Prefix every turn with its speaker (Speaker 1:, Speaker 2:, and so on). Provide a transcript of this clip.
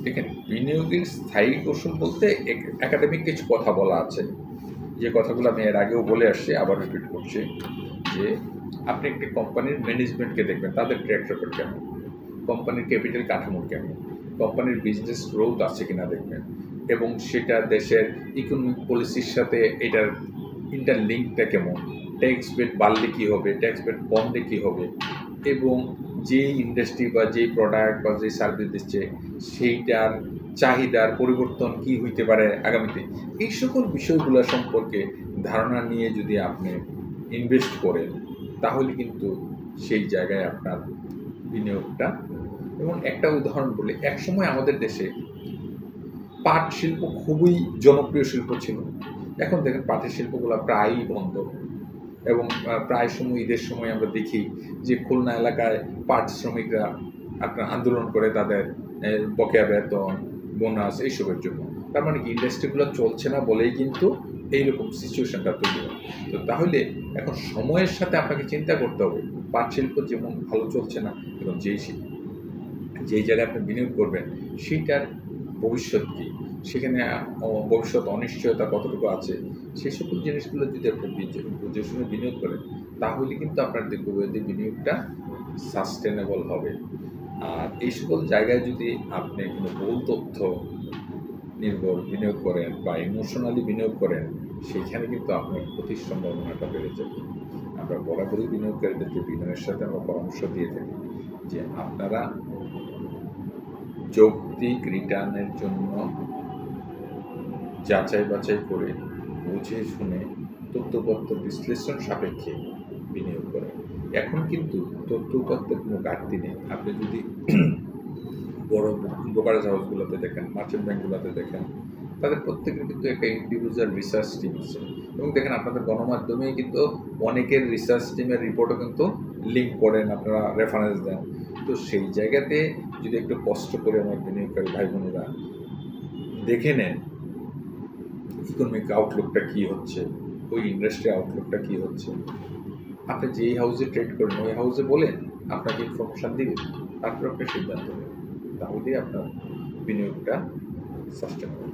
Speaker 1: দেখেন, বিনিয়োগের স্থায়ী কৌশল বলতে একাডেমিক কিছু কথা বলা আছে, যে কথাগুলো আমি এর আগেও বলে আসছি, আবার রিপিট করছি, যে আপনি একটি কোম্পানির ম্যানেজমেন্টকে দেখবেন, তাদের ট্র্যাক রেকর্ড কেমন, কোম্পানির ক্যাপিটাল কাঠামো কেমন, কোম্পানির বিজনেস গ্রোথ আছে কিনা দেখবেন, এবং সেটা দেশের ইকোনমিক পলিসির সাথে এটার ইন্টারলিঙ্কটা কেমন, ট্যাক্স বেট বাড়লে কী হবে, ট্যাক্স বেট কমলে কী হবে, এবং যেই ইন্ডাস্ট্রি বা যেই প্রোডাক্ট বা যেই সার্ভিস দিচ্ছে সেইটার চাহিদার পরিবর্তন কি হইতে পারে আগামীতে, এই সকল বিষয়গুলো সম্পর্কে ধারণা নিয়ে যদি আপনি ইনভেস্ট করেন, তাহলে কিন্তু সেই জায়গায় আপনার বিনিয়োগটা। এবং একটা উদাহরণ বলি, একসময় আমাদের দেশে পাট শিল্প খুবই জনপ্রিয় শিল্প ছিল। এখন দেখেন পাটের শিল্পগুলো প্রায়ই বন্ধ, এবং প্রায় সময় ঈদের সময় আমরা দেখি যে খুলনা এলাকায় পাট শ্রমিকরা আপনার আন্দোলন করে তাদের বকেয়া বেতন, বোনাস এইসবের জন্য। তার মানে কি ইন্ডাস্ট্রিগুলো চলছে না বলেই কিন্তু এইরকম সিচুয়েশনটা তৈরি হয়। তো তাহলে এখন সময়ের সাথে আপনাকে চিন্তা করতে হবে, পাট শিল্প যেমন ভালো চলছে না, এবং যেই জায়গায় আপনি বিনিয়োগ করবেন সেইটার ভবিষ্যৎ কী, সেখানে ভবিষ্যৎ অনিশ্চয়তা কতটুকু আছে, সেই সকল জিনিসগুলো যদি আপনি বুঝে শুনে বিনিয়োগ করেন, তাহলে কিন্তু আপনার দেখবেন যে বিনিয়োগটা সাস্টেনেবল হবে। আর এই সকল জায়গায় যদি আপনি কোনো ভুল তথ্য নির্ভর বিনিয়োগ করেন বা ইমোশনালি বিনিয়োগ করেন, সেইখানে কিন্তু আপনার ক্ষতির সম্ভাবনাটা বেড়ে যাবে। আমরা বরাবরই বিনিয়োগকারীদেরকে বিনিয়োগের সাথে আমরা পরামর্শ দিয়ে থাকি যে আপনারা যৌক্তিক রিটার্নের জন্য যাচাই বাছাই করে, বুঝে শুনে, তথ্যপত্র বিশ্লেষণ সাপেক্ষে বিনিয়োগ করেন। এখন কিন্তু তথ্যপত্রের কোনো ঘাটতি নেই। আপনি যদি বড় ব্রোকারেজ হাউসগুলোতে দেখেন, মার্চেন্ট ব্যাংকগুলোতে দেখেন, তাদের প্রত্যেকের কিন্তু একটা ইন্ডিভিজুয়াল রিসার্চ টিম আছে। এবং দেখেন আপনাদের গণমাধ্যমেই কিন্তু অনেকের রিসার্চ টিমের রিপোর্টও কিন্তু লিঙ্ক করেন, আপনারা রেফারেন্স দেন। তো সেই জায়গাতে যদি একটু কষ্ট করে আমার বিনিয়োগকারী ভাই বোনেরা দেখে নেন ইকোনমিক আউটলুকটা কী হচ্ছে, ওই ইন্ডাস্ট্রি আউটলুকটা কী হচ্ছে, আপনি যেই হাউসে ট্রেড করেন ওই হাউসে বলেন, আপনাকে ইনফরমেশান দিবে, তারপর আপনি সিদ্ধান্ত নেবেন, তাহলেই আপনার বিনিয়োগটা সাস্টেনেবল।